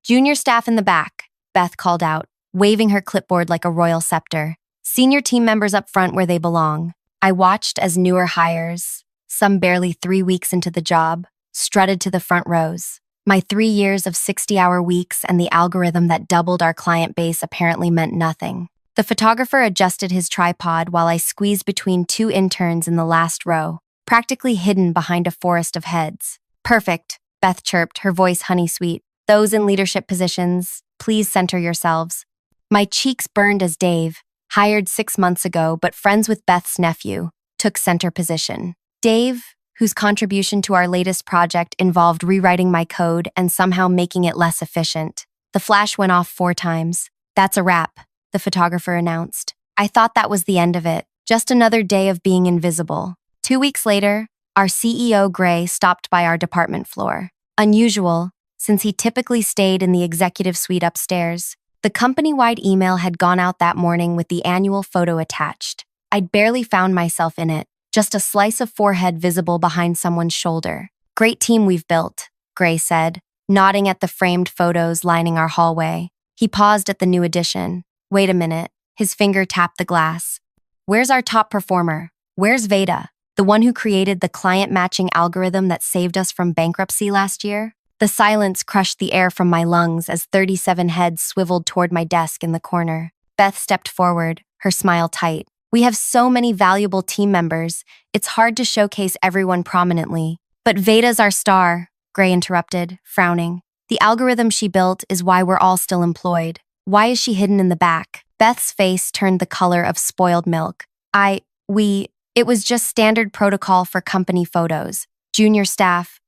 Junior staff in the back, Beth called out, waving her clipboard like a royal scepter. Senior team members up front where they belong. I watched as newer hires, some barely 3 weeks into the job, strutted to the front rows. My 3 years of 60-hour weeks and the algorithm that doubled our client base apparently meant nothing. The photographer adjusted his tripod while I squeezed between 2 interns in the last row, practically hidden behind a forest of heads. Perfect, Beth chirped, her voice honey-sweet. Those in leadership positions, please center yourselves. My cheeks burned as Dave, hired 6 months ago but friends with Beth's nephew, took center position. Dave, whose contribution to our latest project involved rewriting my code and somehow making it less efficient. The flash went off 4 times. That's a wrap, the photographer announced. I thought that was the end of it, just another day of being invisible. 2 weeks later, our CEO, Gray, stopped by our department floor. Unusual, since he typically stayed in the executive suite upstairs. The company-wide email had gone out that morning with the annual photo attached. I'd barely found myself in it, just a slice of forehead visible behind someone's shoulder. Great team we've built, Gray said, nodding at the framed photos lining our hallway. He paused at the new addition. Wait a minute, his finger tapped the glass. Where's our top performer? Where's Veda, the one who created the client-matching algorithm that saved us from bankruptcy last year? The silence crushed the air from my lungs as 37 heads swiveled toward my desk in the corner. Beth stepped forward, her smile tight. We have so many valuable team members, it's hard to showcase everyone prominently. But Veda's our star, Gray interrupted, frowning. The algorithm she built is why we're all still employed. Why is she hidden in the back? Beth's face turned the color of spoiled milk. It was just standard protocol for company photos. Junior staff.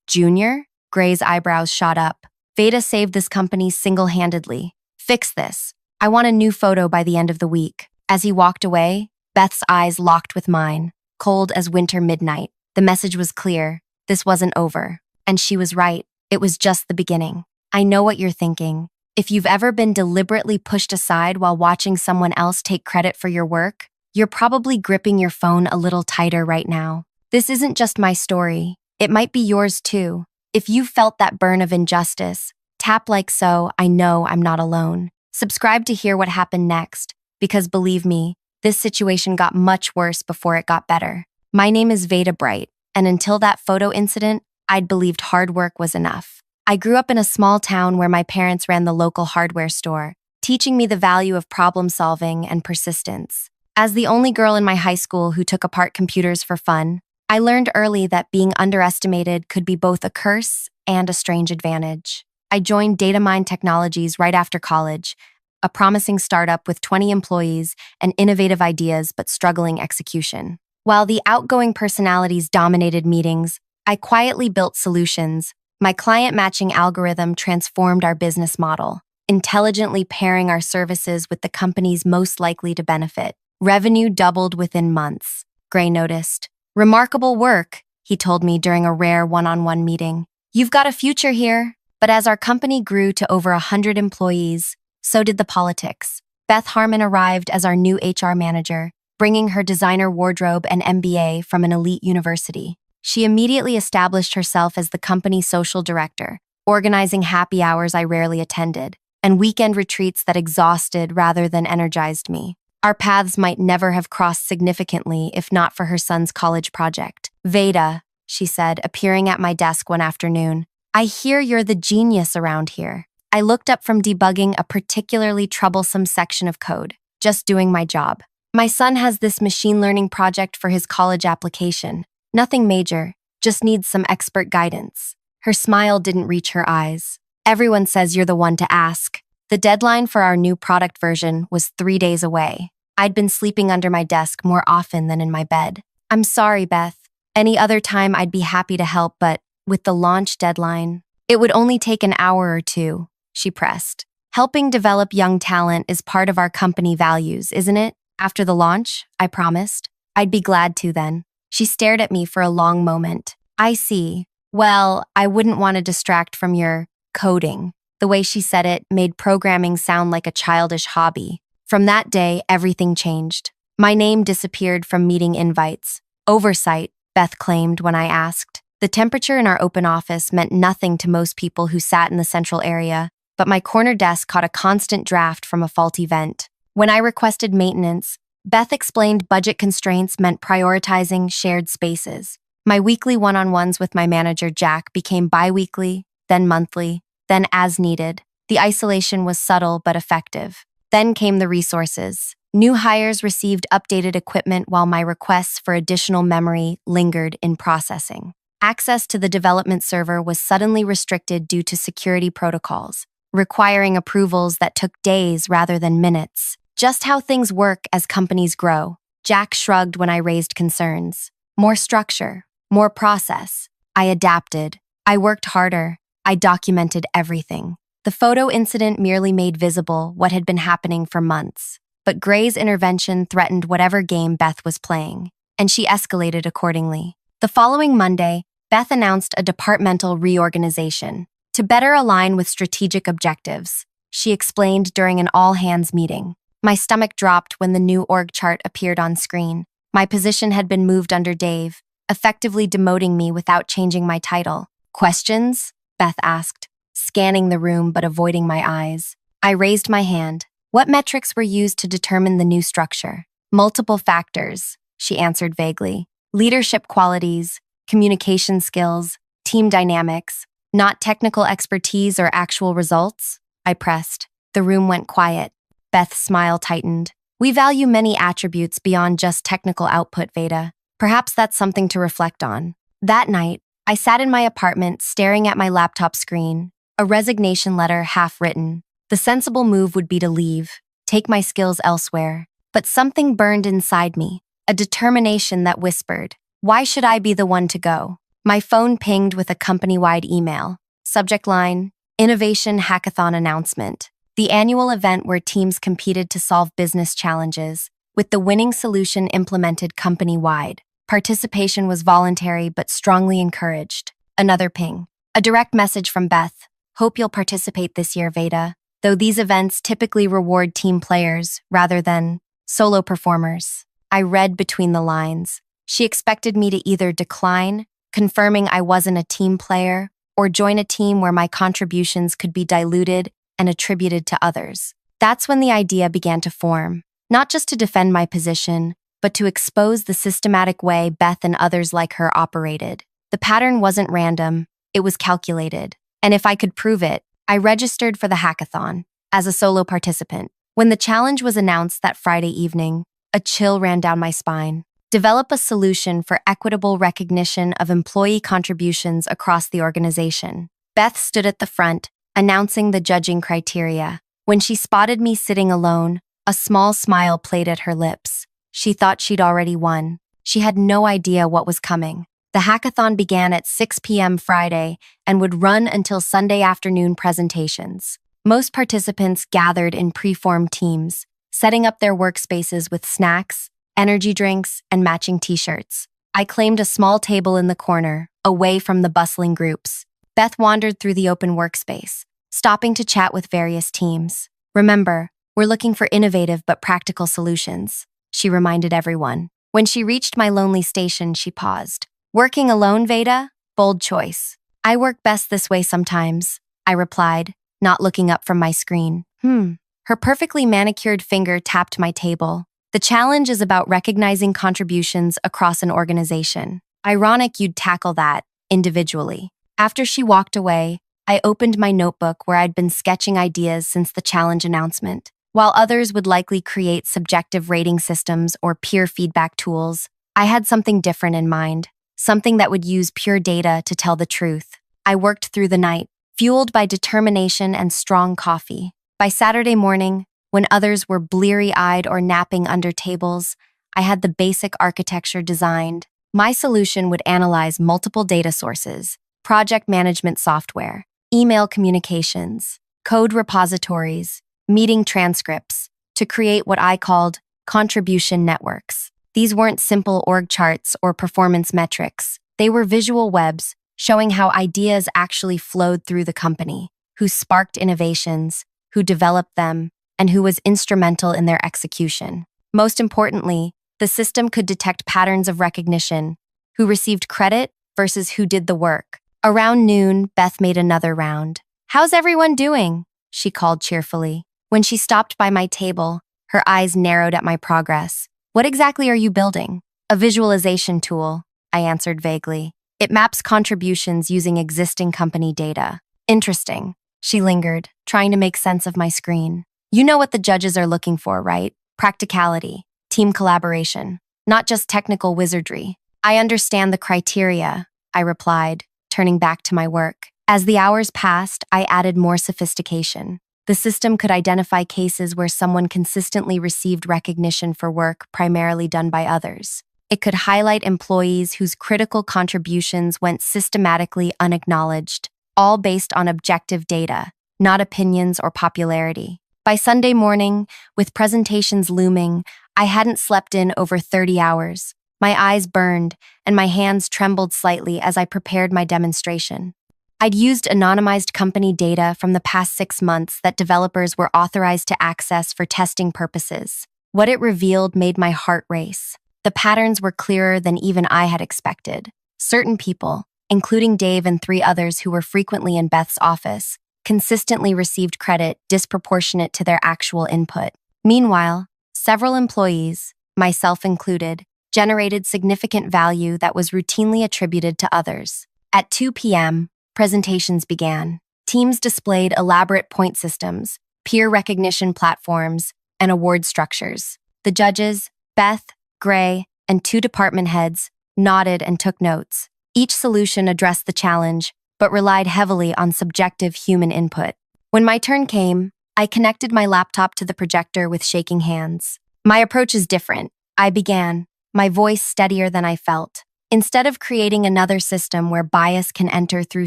Junior? Gray's eyebrows shot up. Veda saved this company single-handedly. Fix this. I want a new photo by the end of the week. As he walked away, Beth's eyes locked with mine, cold as winter midnight. The message was clear. This wasn't over. And she was right. It was just the beginning. I know what you're thinking. If you've ever been deliberately pushed aside while watching someone else take credit for your work, you're probably gripping your phone a little tighter right now. This isn't just my story. It might be yours too. If you felt that burn of injustice, tap like so, I know I'm not alone. Subscribe to hear what happened next, because believe me, this situation got much worse before it got better. My name is Veda Bright, and until that photo incident, I'd believed hard work was enough. I grew up in a small town where my parents ran the local hardware store, teaching me the value of problem solving and persistence. As the only girl in my high school who took apart computers for fun, I learned early that being underestimated could be both a curse and a strange advantage. I joined Datamine Technologies right after college, a promising startup with 20 employees and innovative ideas but struggling execution. While the outgoing personalities dominated meetings, I quietly built solutions. My client matching algorithm transformed our business model, intelligently pairing our services with the companies most likely to benefit. Revenue doubled within months, Gray noticed. Remarkable work, he told me during a rare one-on-one meeting. You've got a future here. But as our company grew to over 100 employees, so did the politics. Beth Harmon arrived as our new HR manager, bringing her designer wardrobe and MBA from an elite university. She immediately established herself as the company's social director, organizing happy hours I rarely attended, and weekend retreats that exhausted rather than energized me. Our paths might never have crossed significantly if not for her son's college project. Veda, she said, appearing at my desk one afternoon, I hear you're the genius around here. I looked up from debugging a particularly troublesome section of code, just doing my job. My son has this machine learning project for his college application. Nothing major, just needs some expert guidance. Her smile didn't reach her eyes. Everyone says you're the one to ask. The deadline for our new product version was 3 days away. I'd been sleeping under my desk more often than in my bed. I'm sorry, Beth. Any other time I'd be happy to help, but with the launch deadline, it would only take an hour or two, she pressed. Helping develop young talent is part of our company values, isn't it? After the launch, I promised. I'd be glad to then. She stared at me for a long moment. I see. Well, I wouldn't want to distract from your coding. The way she said it made programming sound like a childish hobby. From that day, everything changed. My name disappeared from meeting invites. Oversight, Beth claimed when I asked. The temperature in our open office meant nothing to most people who sat in the central area, but my corner desk caught a constant draft from a faulty vent. When I requested maintenance, Beth explained budget constraints meant prioritizing shared spaces. My weekly one-on-ones with my manager, Jack, became bi-weekly, then monthly, then as needed. The isolation was subtle but effective. Then came the resources. New hires received updated equipment while my requests for additional memory lingered in processing. Access to the development server was suddenly restricted due to security protocols, requiring approvals that took days rather than minutes. Just how things work as companies grow. Jack shrugged when I raised concerns. More structure, more process. I adapted. I worked harder. I documented everything. The photo incident merely made visible what had been happening for months. But Gray's intervention threatened whatever game Beth was playing, and she escalated accordingly. The following Monday, Beth announced a departmental reorganization. To better align with strategic objectives, she explained during an all-hands meeting. My stomach dropped when the new org chart appeared on screen. My position had been moved under Dave, effectively demoting me without changing my title. Questions? Beth asked, scanning the room but avoiding my eyes. I raised my hand. What metrics were used to determine the new structure? Multiple factors, she answered vaguely. Leadership qualities, communication skills, team dynamics, not technical expertise or actual results? I pressed. The room went quiet. Beth's smile tightened. We value many attributes beyond just technical output, Veda. Perhaps that's something to reflect on. That night, I sat in my apartment staring at my laptop screen, a resignation letter half written. The sensible move would be to leave, take my skills elsewhere. But something burned inside me, a determination that whispered, why should I be the one to go? My phone pinged with a company-wide email. Subject line, Innovation Hackathon Announcement. The annual event where teams competed to solve business challenges, with the winning solution implemented company-wide. Participation was voluntary but strongly encouraged. Another ping. A direct message from Beth. Hope you'll participate this year, Veda. Though these events typically reward team players rather than solo performers. I read between the lines. She expected me to either decline, confirming I wasn't a team player, or join a team where my contributions could be diluted and attributed to others. That's when the idea began to form, not just to defend my position, but to expose the systematic way Beth and others like her operated. The pattern wasn't random, it was calculated. And if I could prove it, I registered for the hackathon as a solo participant. When the challenge was announced that Friday evening, a chill ran down my spine. Develop a solution for equitable recognition of employee contributions across the organization. Beth stood at the front, announcing the judging criteria. When she spotted me sitting alone, a small smile played at her lips. She thought she'd already won. She had no idea what was coming. The hackathon began at 6 p.m. Friday and would run until Sunday afternoon presentations. Most participants gathered in preformed teams, setting up their workspaces with snacks, energy drinks, and matching t-shirts. I claimed a small table in the corner, away from the bustling groups. Beth wandered through the open workspace, stopping to chat with various teams. Remember, we're looking for innovative but practical solutions, she reminded everyone. When she reached my lonely station, she paused. Working alone, Veda? Bold choice. I work best this way sometimes, I replied, not looking up from my screen. Her perfectly manicured finger tapped my table. The challenge is about recognizing contributions across an organization. Ironic you'd tackle that individually. After she walked away, I opened my notebook where I'd been sketching ideas since the challenge announcement. While others would likely create subjective rating systems or peer feedback tools, I had something different in mind. Something that would use pure data to tell the truth. I worked through the night, fueled by determination and strong coffee. By Saturday morning, when others were bleary-eyed or napping under tables, I had the basic architecture designed. My solution would analyze multiple data sources, project management software, email communications, code repositories, meeting transcripts, to create what I called contribution networks. These weren't simple org charts or performance metrics. They were visual webs showing how ideas actually flowed through the company, who sparked innovations, who developed them, and who was instrumental in their execution. Most importantly, the system could detect patterns of recognition, who received credit, versus who did the work. Around noon, Beth made another round. "How's everyone doing?" she called cheerfully. When she stopped by my table, her eyes narrowed at my progress. "What exactly are you building?" "A visualization tool," I answered vaguely. "It maps contributions using existing company data." "Interesting." She lingered, trying to make sense of my screen. "You know what the judges are looking for, right? Practicality, team collaboration, not just technical wizardry." "I understand the criteria," I replied, turning back to my work. As the hours passed, I added more sophistication. The system could identify cases where someone consistently received recognition for work primarily done by others. It could highlight employees whose critical contributions went systematically unacknowledged, all based on objective data, not opinions or popularity. By Sunday morning, with presentations looming, I hadn't slept in over 30 hours. My eyes burned, and my hands trembled slightly as I prepared my demonstration. I'd used anonymized company data from the past 6 months that developers were authorized to access for testing purposes. What it revealed made my heart race. The patterns were clearer than even I had expected. Certain people, including Dave and 3 others who were frequently in Beth's office, consistently received credit disproportionate to their actual input. Meanwhile, several employees, myself included, generated significant value that was routinely attributed to others. At 2 p.m., presentations began. Teams displayed elaborate point systems, peer recognition platforms, and award structures. The judges, Beth, Gray, and 2 department heads, nodded and took notes. Each solution addressed the challenge, but relied heavily on subjective human input. When my turn came, I connected my laptop to the projector with shaking hands. "My approach is different," I began, my voice steadier than I felt. "Instead of creating another system where bias can enter through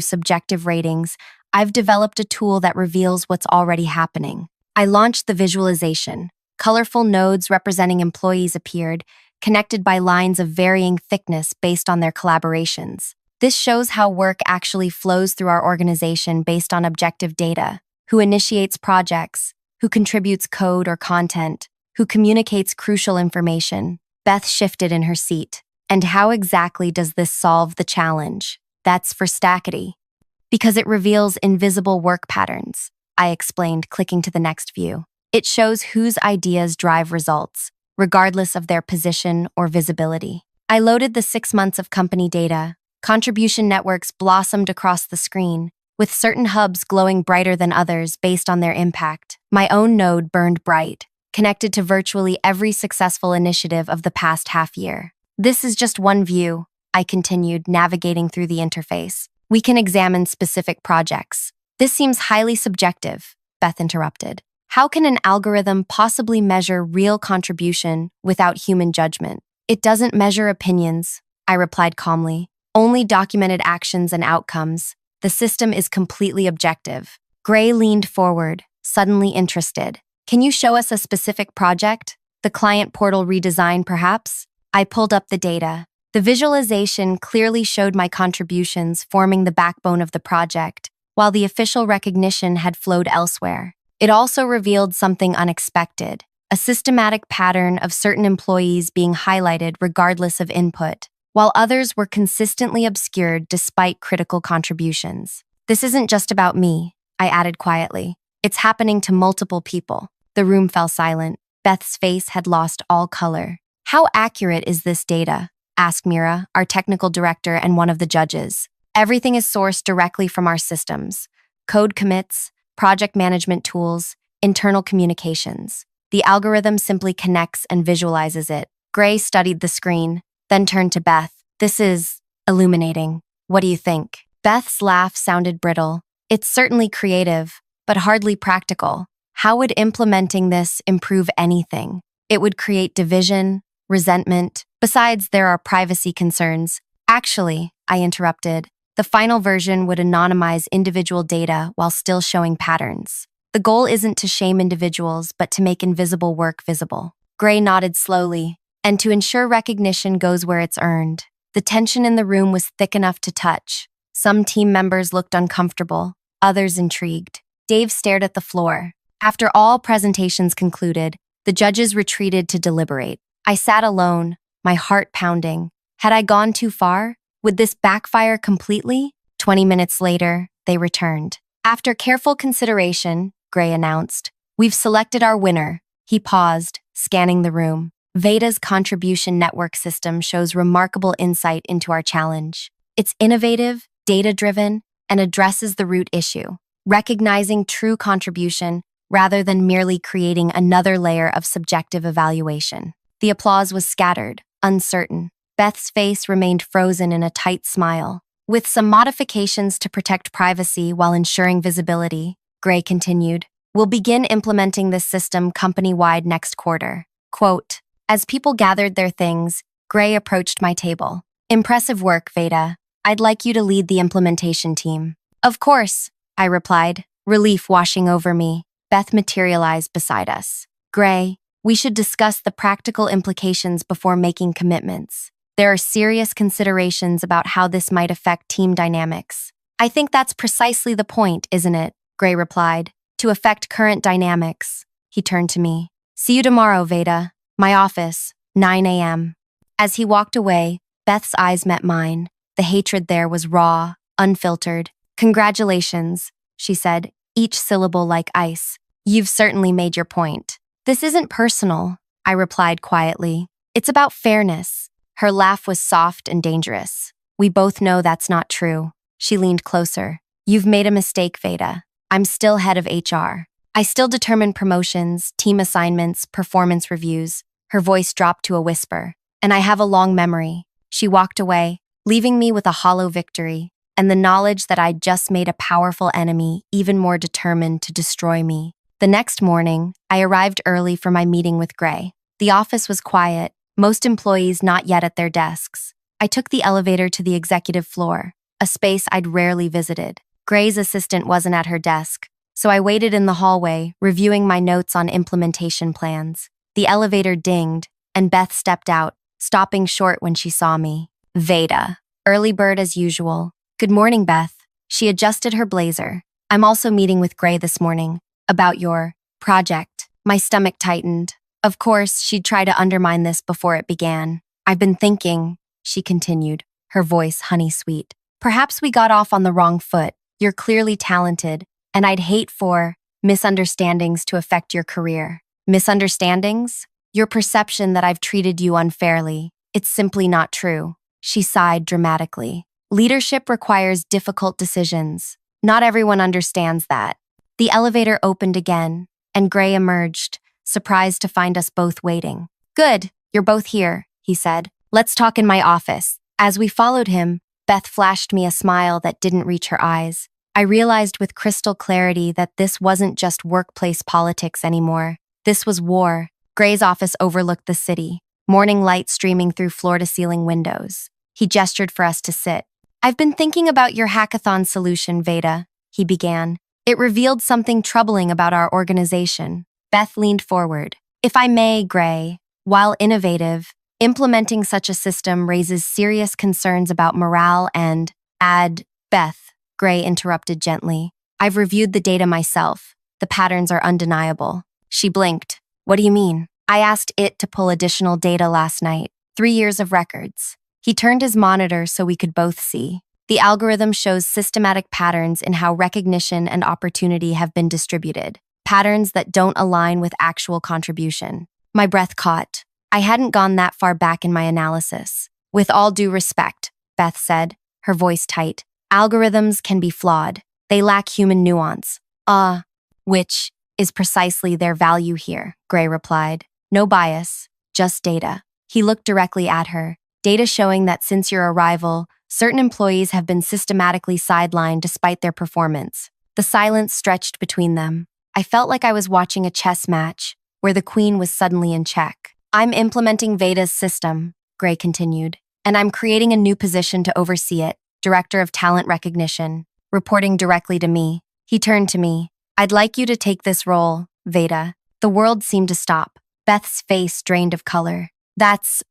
subjective ratings, I've developed a tool that reveals what's already happening." I launched the visualization. Colorful nodes representing employees appeared, connected by lines of varying thickness based on their collaborations. This shows how work actually flows through our organization based on objective data: who initiates projects, who contributes code or content, who communicates crucial information. Beth shifted in her seat. "And how exactly does this solve the challenge?" "That's for Stackety." "Because it reveals invisible work patterns," I explained, clicking to the next view. "It shows whose ideas drive results, regardless of their position or visibility." I loaded the 6 months of company data. Contribution networks blossomed across the screen, with certain hubs glowing brighter than others based on their impact. My own node burned bright, connected to virtually every successful initiative of the past half year. "This is just one view," I continued, navigating through the interface. "We can examine specific projects." "This seems highly subjective," Beth interrupted. "How can an algorithm possibly measure real contribution without human judgment?" "It doesn't measure opinions," I replied calmly. "Only documented actions and outcomes. The system is completely objective." Gray leaned forward, suddenly interested. "Can you show us a specific project? The client portal redesign, perhaps?" I pulled up the data. The visualization clearly showed my contributions forming the backbone of the project, while the official recognition had flowed elsewhere. It also revealed something unexpected: a systematic pattern of certain employees being highlighted regardless of input, while others were consistently obscured despite critical contributions. "This isn't just about me," I added quietly. "It's happening to multiple people." The room fell silent. Beth's face had lost all color. "How accurate is this data?" asked Mira, our technical director and one of the judges. "Everything is sourced directly from our systems: code commits, project management tools, internal communications. The algorithm simply connects and visualizes it." Gray studied the screen, then turned to Beth. "This is illuminating. What do you think?" Beth's laugh sounded brittle. "It's certainly creative, but hardly practical. How would implementing this improve anything? It would create division, resentment. Besides, there are privacy concerns." "Actually," I interrupted, "the final version would anonymize individual data while still showing patterns. The goal isn't to shame individuals, but to make invisible work visible." Gray nodded slowly. "And to ensure recognition goes where it's earned." The tension in the room was thick enough to touch. Some team members looked uncomfortable, others intrigued. Dave stared at the floor. After all presentations concluded, the judges retreated to deliberate. I sat alone, my heart pounding. Had I gone too far? Would this backfire completely? 20 minutes later, they returned. After careful consideration, Gray announced, "We've selected our winner." He paused, scanning the room. Veda's contribution network system shows remarkable insight into our challenge. It's innovative, data-driven, and addresses the root issue, recognizing true contribution rather than merely creating another layer of subjective evaluation. The applause was scattered, uncertain. Beth's face remained frozen in a tight smile. With some modifications to protect privacy while ensuring visibility, Gray continued, "We'll begin implementing this system company-wide next quarter." Quote, as people gathered their things, Gray approached my table. "Impressive work, Veda. I'd like you to lead the implementation team." "Of course," I replied, relief washing over me. Beth materialized beside us. "Gray, we should discuss the practical implications before making commitments. There are serious considerations about how this might affect team dynamics." "I think that's precisely the point, isn't it?" Gray replied. "To affect current dynamics." He turned to me. "See you tomorrow, Veda. My office, 9 a.m. As he walked away, Beth's eyes met mine. The hatred there was raw, unfiltered. "Congratulations," she said, each syllable like ice. "You've certainly made your point." "This isn't personal," I replied quietly. "It's about fairness." Her laugh was soft and dangerous. "We both know that's not true." She leaned closer. "You've made a mistake, Veda. I'm still head of HR. I still determine promotions, team assignments, performance reviews." Her voice dropped to a whisper. "And I have a long memory." She walked away, leaving me with a hollow victory, and the knowledge that I'd just made a powerful enemy even more determined to destroy me. The next morning, I arrived early for my meeting with Gray. The office was quiet, most employees not yet at their desks. I took the elevator to the executive floor, a space I'd rarely visited. Gray's assistant wasn't at her desk, so I waited in the hallway, reviewing my notes on implementation plans. The elevator dinged, and Beth stepped out, stopping short when she saw me. "Veda, early bird as usual." "Good morning, Beth." She adjusted her blazer. "I'm also meeting with Gray this morning. About your project." My stomach tightened. Of course, she'd try to undermine this before it began. "I've been thinking," she continued, her voice honey-sweet. "Perhaps we got off on the wrong foot. You're clearly talented, and I'd hate for misunderstandings to affect your career." "Misunderstandings?" "Your perception that I've treated you unfairly. It's simply not true." She sighed dramatically. "Leadership requires difficult decisions. Not everyone understands that." The elevator opened again, and Gray emerged, surprised to find us both waiting. "Good, you're both here," he said. "Let's talk in my office." As we followed him, Beth flashed me a smile that didn't reach her eyes. I realized with crystal clarity that this wasn't just workplace politics anymore. This was war. Gray's office overlooked the city, morning light streaming through floor-to-ceiling windows. He gestured for us to sit. "I've been thinking about your hackathon solution, Veda," he began. "It revealed something troubling about our organization." Beth leaned forward. "If I may, Gray, while innovative, implementing such a system raises serious concerns about morale and Beth, Gray interrupted gently. "I've reviewed the data myself. The patterns are undeniable." She blinked. "What do you mean?" "I asked it to pull additional data last night. 3 years of records." He turned his monitor so we could both see. "The algorithm shows systematic patterns in how recognition and opportunity have been distributed. Patterns that don't align with actual contribution." My breath caught. I hadn't gone that far back in my analysis. "With all due respect," Beth said, her voice tight, "algorithms can be flawed. They lack human nuance." Which is precisely their value here," Gray replied. "No bias, just data." He looked directly at her. "Data showing that since your arrival, certain employees have been systematically sidelined despite their performance." The silence stretched between them. I felt like I was watching a chess match, where the queen was suddenly in check. "I'm implementing Veda's system," Gray continued, "and I'm creating a new position to oversee it, Director of Talent Recognition, reporting directly to me." He turned to me. "I'd like you to take this role, Veda." The world seemed to stop. Beth's face drained of color. "That's,"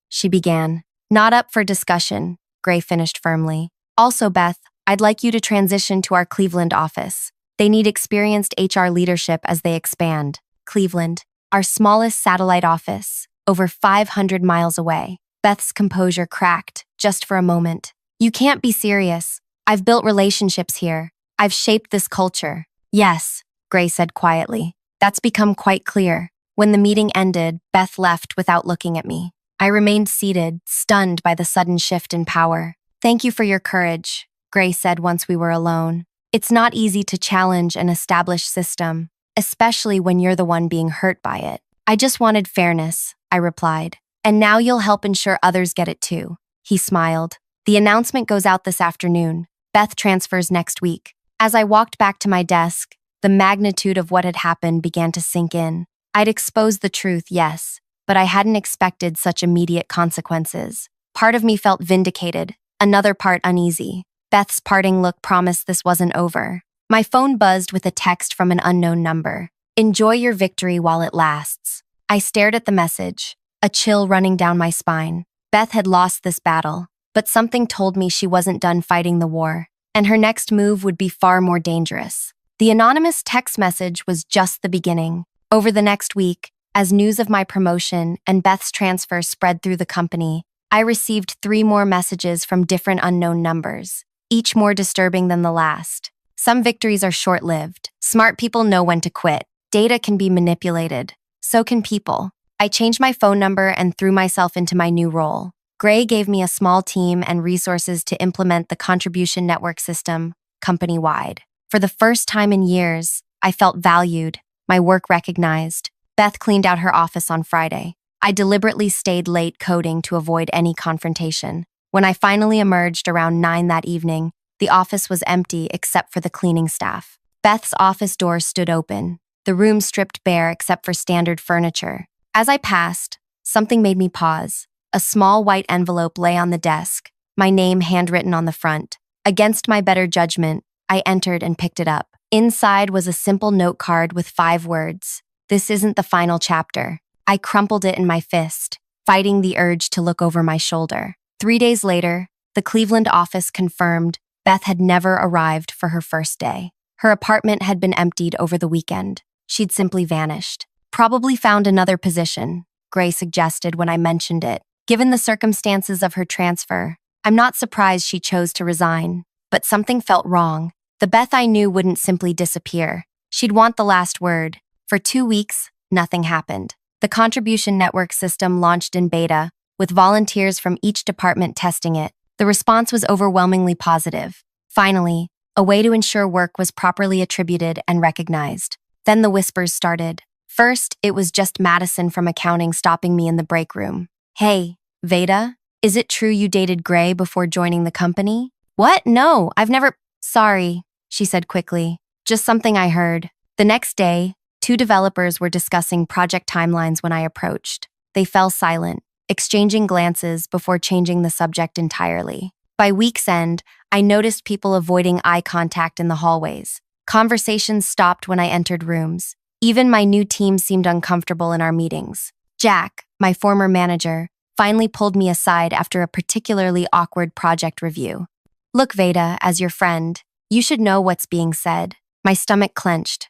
she began. "Not up for discussion," Gray finished firmly. "Also, Beth, I'd like you to transition to our Cleveland office. They need experienced HR leadership as they expand." Cleveland, our smallest satellite office, over 500 miles away. Beth's composure cracked, just for a moment. You can't be serious. I've built relationships here. I've shaped this culture. Yes, Gray said quietly. That's become quite clear. When the meeting ended, Beth left without looking at me. I remained seated, stunned by the sudden shift in power. Thank you for your courage, Gray said once we were alone. It's not easy to challenge an established system, especially when you're the one being hurt by it. I just wanted fairness, I replied. And now you'll help ensure others get it too. He smiled. The announcement goes out this afternoon. Beth transfers next week. As I walked back to my desk, the magnitude of what had happened began to sink in. I'd exposed the truth, yes, but I hadn't expected such immediate consequences. Part of me felt vindicated, another part uneasy. Beth's parting look promised this wasn't over. My phone buzzed with a text from an unknown number. Enjoy your victory while it lasts. I stared at the message, a chill running down my spine. Beth had lost this battle, but something told me she wasn't done fighting the war, and her next move would be far more dangerous. The anonymous text message was just the beginning. Over the next week, as news of my promotion and Beth's transfer spread through the company, I received 3 more messages from different unknown numbers, each more disturbing than the last. Some victories are short-lived. Smart people know when to quit. Data can be manipulated. So can people. I changed my phone number and threw myself into my new role. Gray gave me a small team and resources to implement the contribution network system, company-wide. For the first time in years, I felt valued, my work recognized. Beth cleaned out her office on Friday. I deliberately stayed late coding to avoid any confrontation. When I finally emerged around 9 that evening, the office was empty except for the cleaning staff. Beth's office door stood open, the room stripped bare except for standard furniture. As I passed, something made me pause. A small white envelope lay on the desk, my name handwritten on the front. Against my better judgment, I entered and picked it up. Inside was a simple note card with 5 words. This isn't the final chapter. I crumpled it in my fist, fighting the urge to look over my shoulder. 3 days later, the Cleveland office confirmed Beth had never arrived for her first day. Her apartment had been emptied over the weekend. She'd simply vanished. Probably found another position, Gray suggested when I mentioned it. Given the circumstances of her transfer, I'm not surprised she chose to resign. But something felt wrong. The Beth I knew wouldn't simply disappear. She'd want the last word. For 2 weeks, nothing happened. The contribution network system launched in beta, with volunteers from each department testing it. The response was overwhelmingly positive. Finally, a way to ensure work was properly attributed and recognized. Then the whispers started. First, it was just Madison from accounting stopping me in the break room. Hey, Veda, is it true you dated Gray before joining the company? What? No, I've never… Sorry, she said quickly. Just something I heard. The next day, 2 developers were discussing project timelines when I approached. They fell silent, exchanging glances before changing the subject entirely. By week's end, I noticed people avoiding eye contact in the hallways. Conversations stopped when I entered rooms. Even my new team seemed uncomfortable in our meetings. Jack, my former manager, finally pulled me aside after a particularly awkward project review. Look, Veda, as your friend, you should know what's being said. My stomach clenched.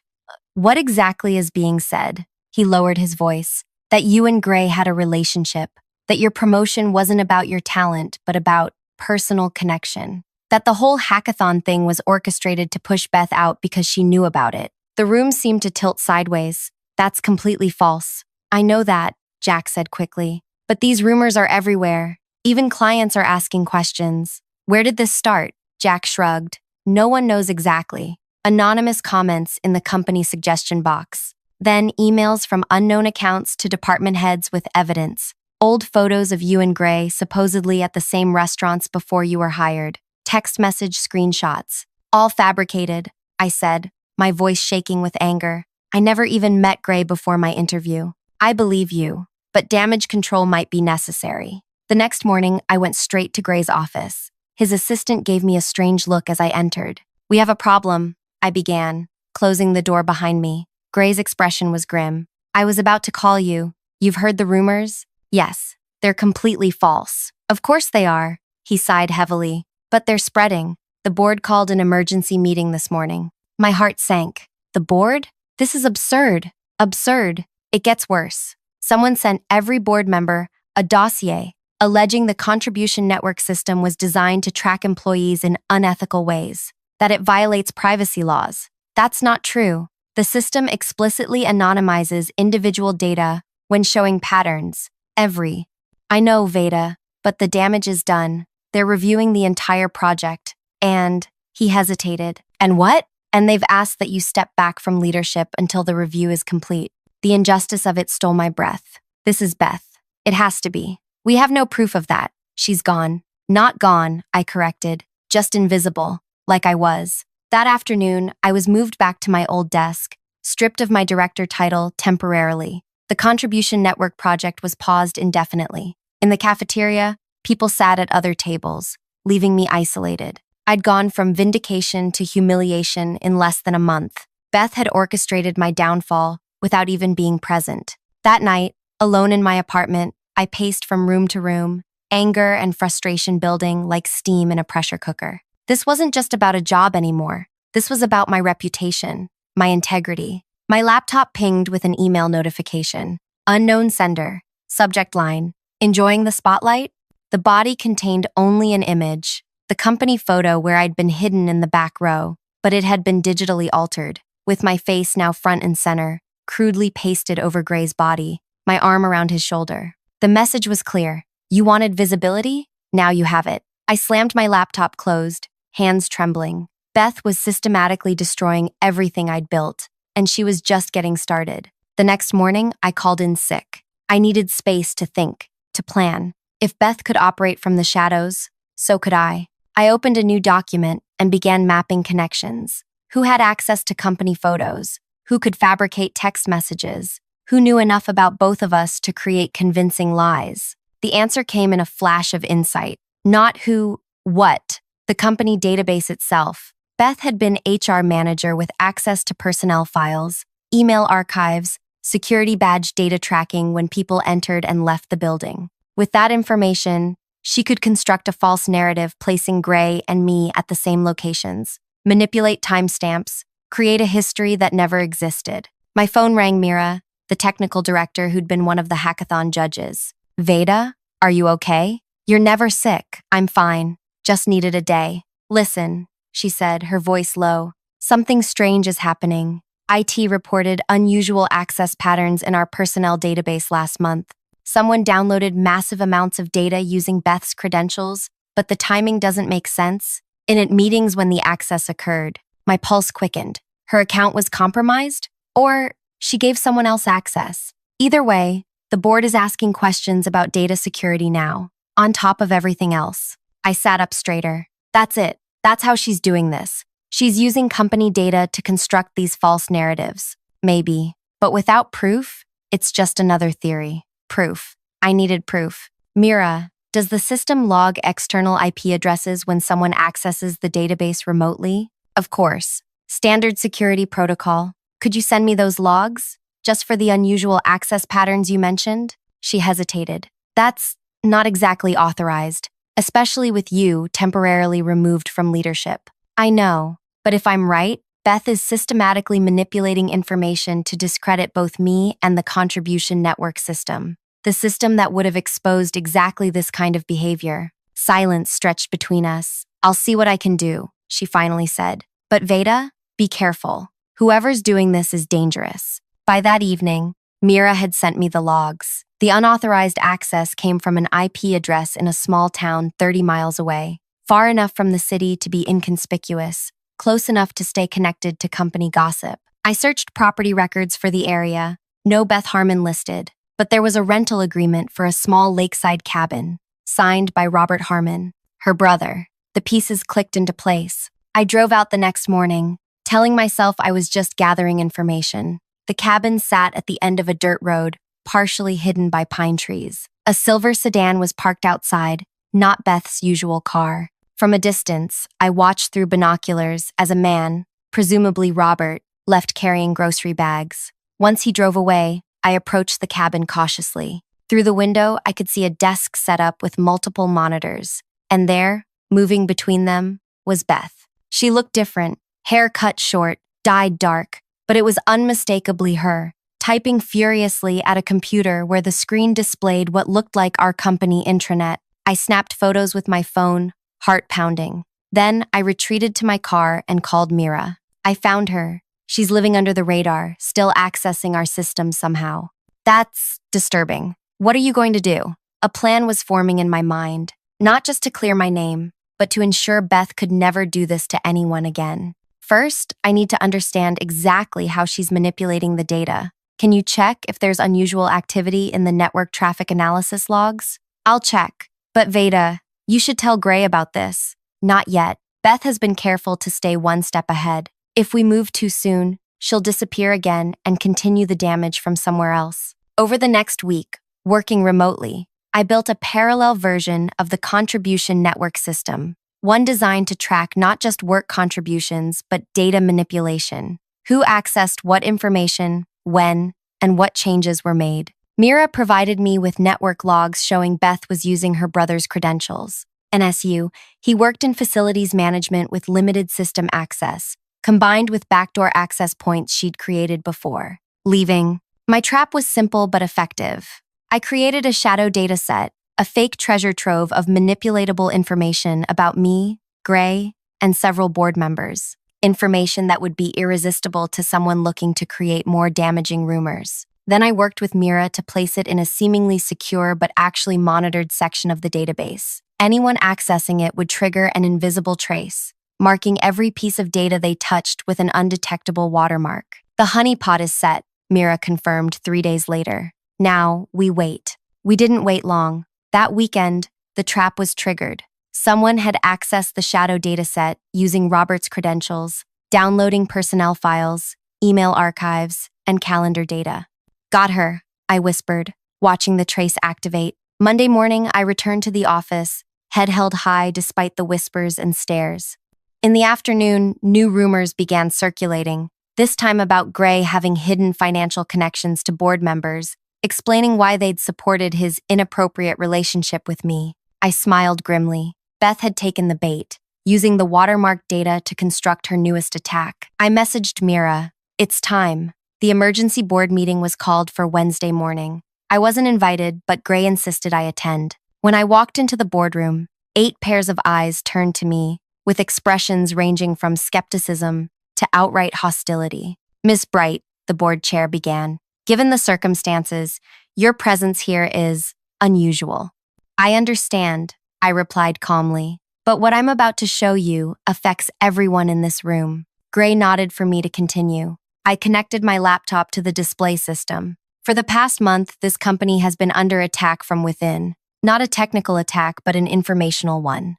What exactly is being said? He lowered his voice. That you and Gray had a relationship. That your promotion wasn't about your talent, but about personal connection. That the whole hackathon thing was orchestrated to push Beth out because she knew about it. The room seemed to tilt sideways. That's completely false. I know that, Jack said quickly. But these rumors are everywhere. Even clients are asking questions. Where did this start? Jack shrugged. No one knows exactly. Anonymous comments in the company suggestion box. Then emails from unknown accounts to department heads with evidence. Old photos of you and Gray supposedly at the same restaurants before you were hired. Text message screenshots. All fabricated, I said, my voice shaking with anger. I never even met Gray before my interview. I believe you, but damage control might be necessary. The next morning, I went straight to Gray's office. His assistant gave me a strange look as I entered. We have a problem, I began, closing the door behind me. Gray's expression was grim. I was about to call you. You've heard the rumors? Yes, they're completely false. Of course they are, he sighed heavily. But they're spreading. The board called an emergency meeting this morning. My heart sank. The board? This is absurd. Absurd. It gets worse. Someone sent every board member a dossier, alleging the contribution network system was designed to track employees in unethical ways, that it violates privacy laws. That's not true. The system explicitly anonymizes individual data when showing patterns. I know, Veda, but the damage is done. They're reviewing the entire project. And he hesitated. And what? And they've asked that you step back from leadership until the review is complete. The injustice of it stole my breath. This is Beth. It has to be. We have no proof of that. She's gone. Not gone, I corrected. Just invisible, like I was. That afternoon, I was moved back to my old desk, stripped of my director title temporarily. The contribution network project was paused indefinitely. In the cafeteria, people sat at other tables, leaving me isolated. I'd gone from vindication to humiliation in less than a month. Beth had orchestrated my downfall without even being present. That night, alone in my apartment, I paced from room to room, anger and frustration building like steam in a pressure cooker. This wasn't just about a job anymore. This was about my reputation, my integrity. My laptop pinged with an email notification. Unknown sender. Subject line. Enjoying the spotlight? The body contained only an image, the company photo where I'd been hidden in the back row, but it had been digitally altered, with my face now front and center, crudely pasted over Gray's body, my arm around his shoulder. The message was clear. You wanted visibility? Now you have it. I slammed my laptop closed, hands trembling. Beth was systematically destroying everything I'd built, and she was just getting started. The next morning, I called in sick. I needed space to think, to plan. If Beth could operate from the shadows, so could I. I opened a new document and began mapping connections. Who had access to company photos? Who could fabricate text messages? Who knew enough about both of us to create convincing lies? The answer came in a flash of insight. Not who, what. The company database itself. Beth had been HR manager with access to personnel files, email archives, security badge data tracking when people entered and left the building. With that information, she could construct a false narrative placing Gray and me at the same locations, manipulate timestamps, create a history that never existed. My phone rang Mira, the technical director who'd been one of the hackathon judges. Veda, are you okay? You're never sick. I'm fine. Just needed a day. Listen, she said, her voice low. Something strange is happening. IT reported unusual access patterns in our personnel database last month. Someone downloaded massive amounts of data using Beth's credentials, but the timing doesn't make sense. In meetings when the access occurred, my pulse quickened. Her account was compromised? Or she gave someone else access? Either way, the board is asking questions about data security now, on top of everything else. I sat up straighter. That's it. That's how she's doing this. She's using company data to construct these false narratives. Maybe. But without proof, it's just another theory. Proof. I needed proof. Mira, does the system log external IP addresses when someone accesses the database remotely? Of course. Standard security protocol. Could you send me those logs? Just for the unusual access patterns you mentioned? She hesitated. That's not exactly authorized, especially with you temporarily removed from leadership. I know, but if I'm right, Beth is systematically manipulating information to discredit both me and the contribution network system. The system that would have exposed exactly this kind of behavior. Silence stretched between us. I'll see what I can do, she finally said. But Veda, be careful. Whoever's doing this is dangerous. By that evening, Mira had sent me the logs. The unauthorized access came from an IP address in a small town 30 miles away, far enough from the city to be inconspicuous, close enough to stay connected to company gossip. I searched property records for the area, no Beth Harmon listed, but there was a rental agreement for a small lakeside cabin, signed by Robert Harmon, her brother. The pieces clicked into place. I drove out the next morning, telling myself I was just gathering information. The cabin sat at the end of a dirt road, partially hidden by pine trees. A silver sedan was parked outside, not Beth's usual car. From a distance, I watched through binoculars as a man, presumably Robert, left carrying grocery bags. Once he drove away, I approached the cabin cautiously. Through the window, I could see a desk set up with multiple monitors, and there, moving between them, was Beth. She looked different, hair cut short, dyed dark, but it was unmistakably her. typing furiously at a computer where the screen displayed what looked like our company intranet. I snapped photos with my phone, heart pounding. Then I retreated to my car and called Mira. I found her. She's living under the radar, still accessing our system somehow. That's disturbing. What are you going to do? A plan was forming in my mind, not just to clear my name, but to ensure Beth could never do this to anyone again. First, I need to understand exactly how she's manipulating the data. Can you check if there's unusual activity in the network traffic analysis logs? I'll check. But Veda, you should tell Gray about this. Not yet. Beth has been careful to stay one step ahead. If we move too soon, she'll disappear again and continue the damage from somewhere else. Over the next week, working remotely, I built a parallel version of the contribution network system, one designed to track not just work contributions, but data manipulation. Who accessed what information, when, and what changes were made. Mira provided me with network logs showing Beth was using her brother's credentials. NSU, he worked in facilities management with limited system access, combined with backdoor access points she'd created before. Leaving. My trap was simple but effective. I created a shadow dataset, a fake treasure trove of manipulatable information about me, Gray, and several board members. Information that would be irresistible to someone looking to create more damaging rumors. Then I worked with Mira to place it in a seemingly secure but actually monitored section of the database. Anyone accessing it would trigger an invisible trace, marking every piece of data they touched with an undetectable watermark. The honeypot is set, Mira confirmed 3 days later. Now, we wait. We didn't wait long. That weekend, the trap was triggered. Someone had accessed the shadow dataset using Robert's credentials, downloading personnel files, email archives, and calendar data. Got her, I whispered, watching the trace activate. Monday morning, I returned to the office, head held high despite the whispers and stares. In the afternoon, new rumors began circulating, this time about Gray having hidden financial connections to board members, explaining why they'd supported his inappropriate relationship with me. I smiled grimly. Beth had taken the bait, using the watermark data to construct her newest attack. I messaged Mira. It's time. The emergency board meeting was called for Wednesday morning. I wasn't invited, but Gray insisted I attend. When I walked into the boardroom, 8 pairs of eyes turned to me, with expressions ranging from skepticism to outright hostility. Miss Bright, the board chair began. Given the circumstances, your presence here is unusual. I understand, I replied calmly, but what I'm about to show you affects everyone in this room. Gray nodded for me to continue. I connected my laptop to the display system. For the past month, this company has been under attack from within. Not a technical attack, but an informational one.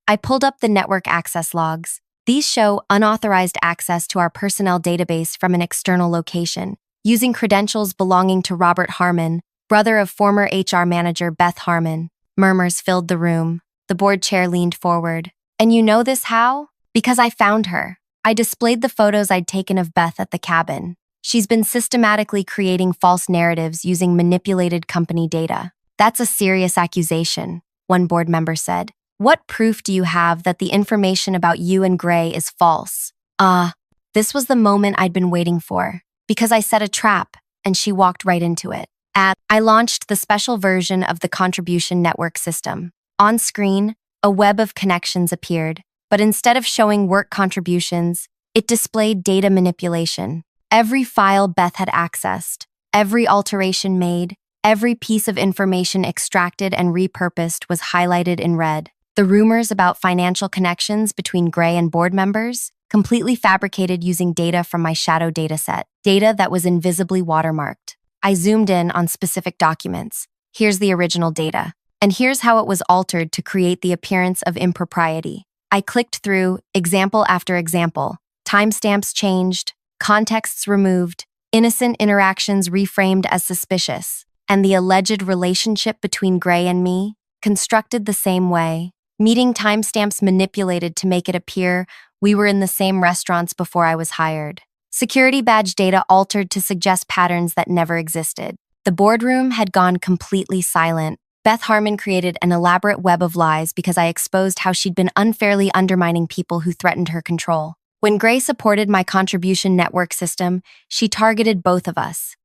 I pulled up the network access logs. These show unauthorized access to our personnel database from an external location, using credentials belonging to Robert Harmon, brother of former HR manager Beth Harmon. Murmurs filled the room. The board chair leaned forward. And you know this how? Because I found her. I displayed the photos I'd taken of Beth at the cabin. She's been systematically creating false narratives using manipulated company data. That's a serious accusation, one board member said. What proof do you have that the information about you and Gray is false? This was the moment I'd been waiting for, because I set a trap, and she walked right into it. I launched the special version of the contribution network system. On screen, a web of connections appeared, but instead of showing work contributions, it displayed data manipulation. Every file Beth had accessed, every alteration made, every piece of information extracted and repurposed was highlighted in red. The rumors about financial connections between Gray and board members, completely fabricated using data from my shadow dataset, data that was invisibly watermarked. I zoomed in on specific documents. Here's the original data. And here's how it was altered to create the appearance of impropriety. I clicked through example after example. Timestamps changed, contexts removed, innocent interactions reframed as suspicious, and the alleged relationship between Gray and me, constructed the same way. Meeting timestamps manipulated to make it appear we were in the same restaurants before I was hired. Security badge data altered to suggest patterns that never existed. The boardroom had gone completely silent. Beth Harmon created an elaborate web of lies because I exposed how she'd been unfairly undermining people who threatened her control. When Gray supported my contribution network system, she targeted both of us.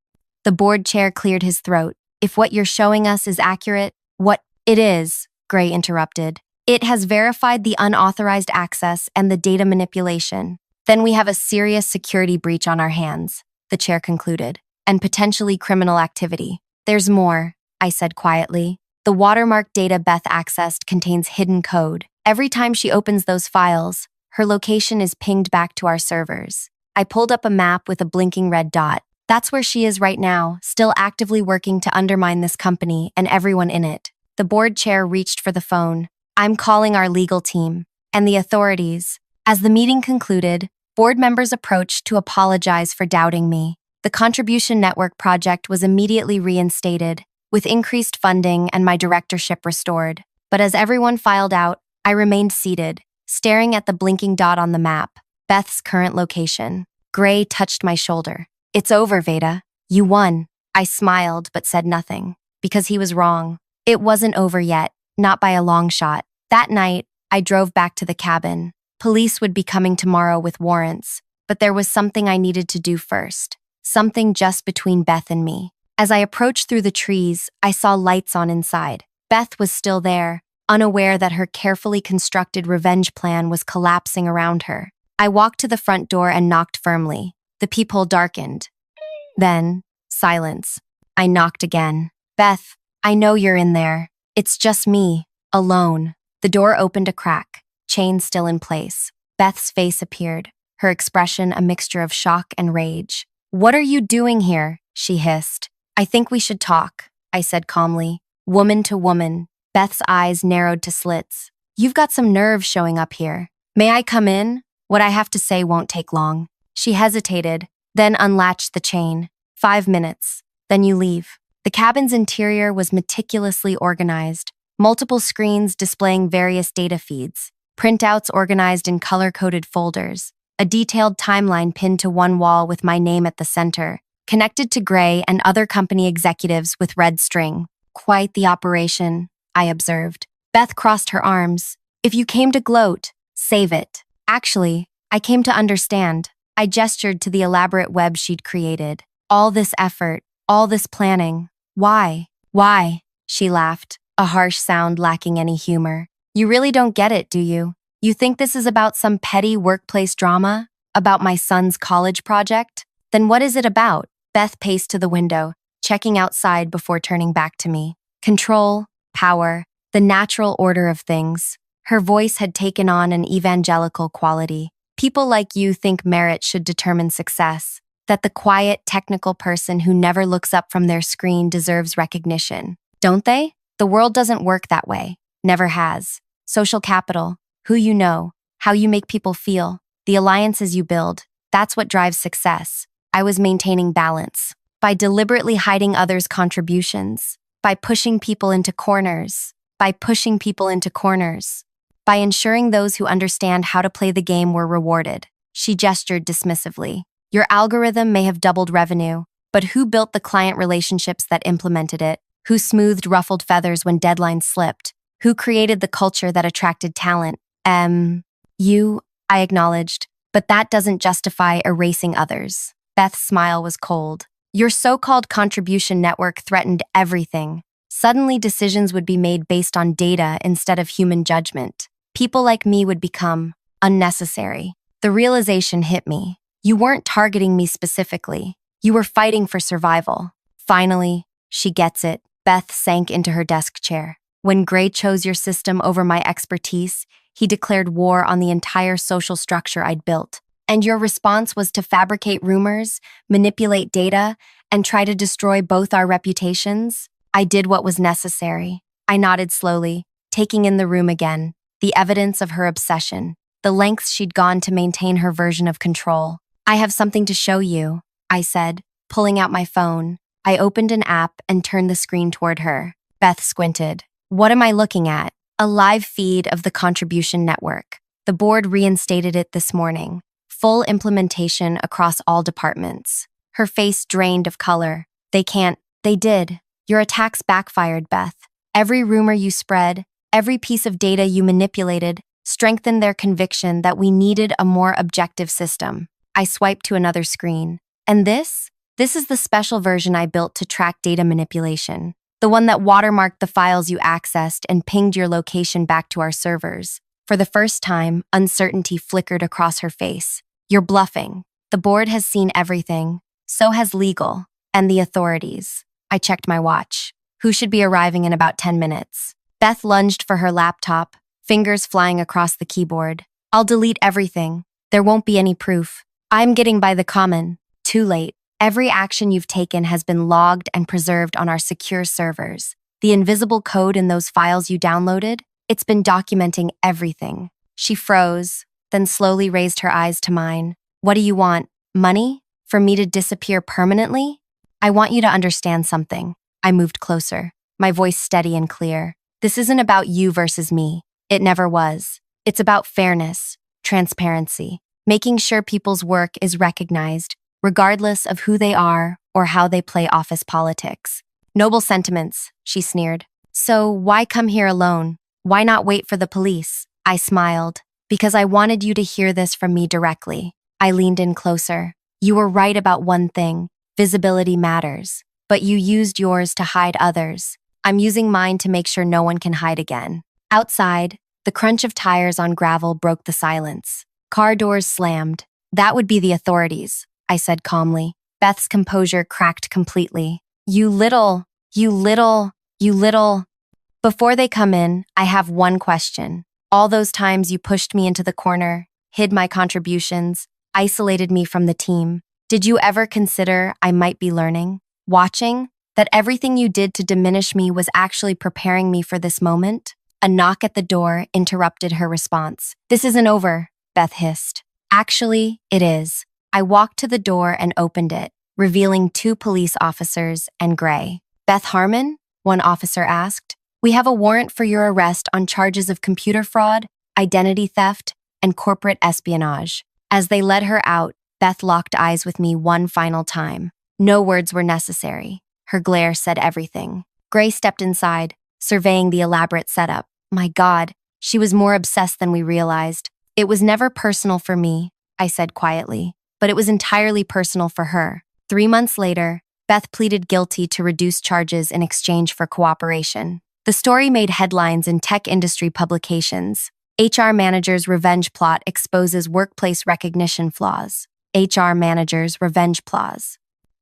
The board chair cleared his throat. If what you're showing us is accurate, what it is, Gray interrupted. It has verified the unauthorized access and the data manipulation. Then we have a serious security breach on our hands, the chair concluded, and potentially criminal activity. There's more, I said quietly. The watermark data Beth accessed contains hidden code. Every time she opens those files, her location is pinged back to our servers. I pulled up a map with a blinking red dot. That's where she is right now, still actively working to undermine this company and everyone in it. The board chair reached for the phone. I'm calling our legal team and the authorities. As the meeting concluded, board members approached to apologize for doubting me. The Contribution Network project was immediately reinstated, with increased funding and my directorship restored. But as everyone filed out, I remained seated, staring at the blinking dot on the map, Beth's current location. Gray touched my shoulder. It's over, Veda. You won. I smiled but said nothing, because he was wrong. It wasn't over yet, not by a long shot. That night, I drove back to the cabin. Police would be coming tomorrow with warrants, but there was something I needed to do first. Something just between Beth and me. As I approached through the trees, I saw lights on inside. Beth was still there, unaware that her carefully constructed revenge plan was collapsing around her. I walked to the front door and knocked firmly. The peephole darkened. Then, silence. I knocked again. Beth, I know you're in there. It's just me, alone. The door opened a crack, chain still in place. Beth's face appeared, her expression a mixture of shock and rage. What are you doing here? She hissed. I think we should talk, I said calmly. Woman to woman. Beth's eyes narrowed to slits. You've got some nerve showing up here. May I come in? What I have to say won't take long. She hesitated, then unlatched the chain. 5 minutes. Then you leave. The cabin's interior was meticulously organized. Multiple screens displaying various data feeds. Printouts organized in color-coded folders. A detailed timeline pinned to one wall with my name at the center. Connected to Gray and other company executives with red string. Quite the operation, I observed. Beth crossed her arms. If you came to gloat, save it. Actually, I came to understand. I gestured to the elaborate web she'd created. All this effort, all this planning. Why? Why? She laughed, a harsh sound lacking any humor. You really don't get it, do you? You think this is about some petty workplace drama? About my son's college project? Then what is it about? Beth paced to the window, checking outside before turning back to me. Control, power, the natural order of things. Her voice had taken on an evangelical quality. People like you think merit should determine success, that the quiet, technical person who never looks up from their screen deserves recognition. Don't they? The world doesn't work that way. Never has. Social capital, who you know, how you make people feel, the alliances you build, that's what drives success. I was maintaining balance. By deliberately hiding others' contributions. By pushing people into corners. By ensuring those who understand how to play the game were rewarded. She gestured dismissively. Your algorithm may have doubled revenue, but who built the client relationships that implemented it? Who smoothed ruffled feathers when deadlines slipped? Who created the culture that attracted talent? You, I acknowledged, but that doesn't justify erasing others. Beth's smile was cold. Your so-called contribution network threatened everything. Suddenly decisions would be made based on data instead of human judgment. People like me would become unnecessary. The realization hit me. You weren't targeting me specifically. You were fighting for survival. Finally, she gets it. Beth sank into her desk chair. When Gray chose your system over my expertise, he declared war on the entire social structure I'd built. And your response was to fabricate rumors, manipulate data, and try to destroy both our reputations? I did what was necessary. I nodded slowly, taking in the room again, the evidence of her obsession, the lengths she'd gone to maintain her version of control. I have something to show you, I said, pulling out my phone. I opened an app and turned the screen toward her. Beth squinted. What am I looking at? A live feed of the Contribution Network. The board reinstated it this morning. Full implementation across all departments. Her face drained of color. They did. Your attacks backfired, Beth. Every rumor you spread, every piece of data you manipulated, strengthened their conviction that we needed a more objective system. I swiped to another screen. And this is the special version I built to track data manipulation. The one that watermarked the files you accessed and pinged your location back to our servers. For the first time, uncertainty flickered across her face. You're bluffing. The board has seen everything. So has legal. And the authorities. I checked my watch. Who should be arriving in about 10 minutes? Beth lunged for her laptop, fingers flying across the keyboard. I'll delete everything. There won't be any proof. I'm getting by the common. Too late. Every action you've taken has been logged and preserved on our secure servers. The invisible code in those files you downloaded, it's been documenting everything. She froze, then slowly raised her eyes to mine. What do you want? Money? For me to disappear permanently? I want you to understand something. I moved closer, my voice steady and clear. This isn't about you versus me. It never was. It's about fairness, transparency, making sure people's work is recognized, regardless of who they are or how they play office politics. Noble sentiments, she sneered. So why come here alone? Why not wait for the police? I smiled. Because I wanted you to hear this from me directly. I leaned in closer. You were right about one thing. Visibility matters. But you used yours to hide others. I'm using mine to make sure no one can hide again. Outside, the crunch of tires on gravel broke the silence. Car doors slammed. That would be the authorities, I said calmly. Beth's composure cracked completely. You little. Before they come in, I have one question. All those times you pushed me into the corner, hid my contributions, isolated me from the team. Did you ever consider I might be learning, watching, that everything you did to diminish me was actually preparing me for this moment? A knock at the door interrupted her response. This isn't over, Beth hissed. Actually, it is. I walked to the door and opened it, revealing 2 police officers and Gray. Beth Harmon? One officer asked. We have a warrant for your arrest on charges of computer fraud, identity theft, and corporate espionage. As they led her out, Beth locked eyes with me one final time. No words were necessary. Her glare said everything. Gray stepped inside, surveying the elaborate setup. My God, she was more obsessed than we realized. It was never personal for me, I said quietly, but it was entirely personal for her. 3 months later, Beth pleaded guilty to reduced charges in exchange for cooperation. The story made headlines in tech industry publications. HR manager's revenge plot exposes workplace recognition flaws. HR manager's revenge plot.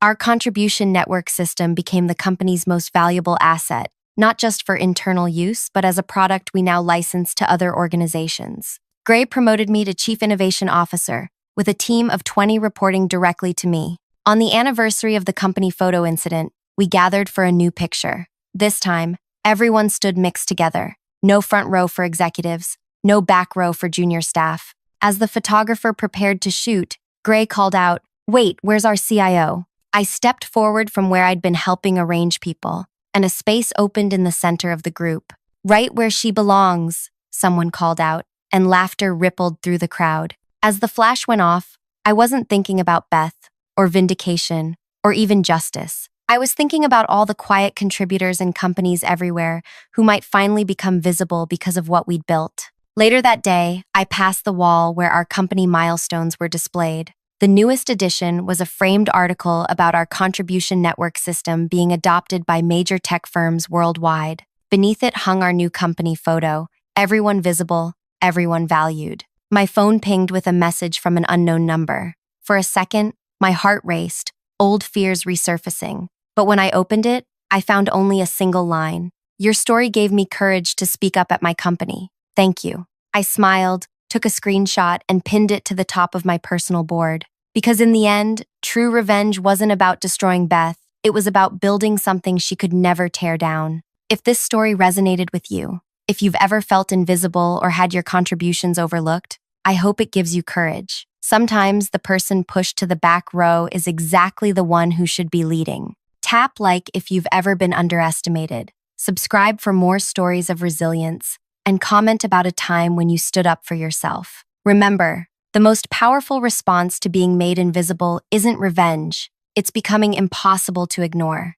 Our contribution network system became the company's most valuable asset, not just for internal use, but as a product we now license to other organizations. Gray promoted me to Chief Innovation Officer, with a team of 20 reporting directly to me. On the anniversary of the company photo incident, we gathered for a new picture. This time, everyone stood mixed together. No front row for executives, no back row for junior staff. As the photographer prepared to shoot, Gray called out, "Wait, where's our CIO?" I stepped forward from where I'd been helping arrange people, and a space opened in the center of the group. "Right where she belongs," someone called out, and laughter rippled through the crowd. As the flash went off, I wasn't thinking about Beth, or vindication, or even justice. I was thinking about all the quiet contributors and companies everywhere who might finally become visible because of what we'd built. Later that day, I passed the wall where our company milestones were displayed. The newest addition was a framed article about our contribution network system being adopted by major tech firms worldwide. Beneath it hung our new company photo, everyone visible, everyone valued. My phone pinged with a message from an unknown number. For a second, my heart raced, old fears resurfacing. But when I opened it, I found only a single line. Your story gave me courage to speak up at my company. Thank you. I smiled, took a screenshot, and pinned it to the top of my personal board. Because in the end, true revenge wasn't about destroying Beth. It was about building something she could never tear down. If this story resonated with you, if you've ever felt invisible or had your contributions overlooked, I hope it gives you courage. Sometimes the person pushed to the back row is exactly the one who should be leading. Tap like if you've ever been underestimated. Subscribe for more stories of resilience, and comment about a time when you stood up for yourself. Remember, the most powerful response to being made invisible isn't revenge. It's becoming impossible to ignore.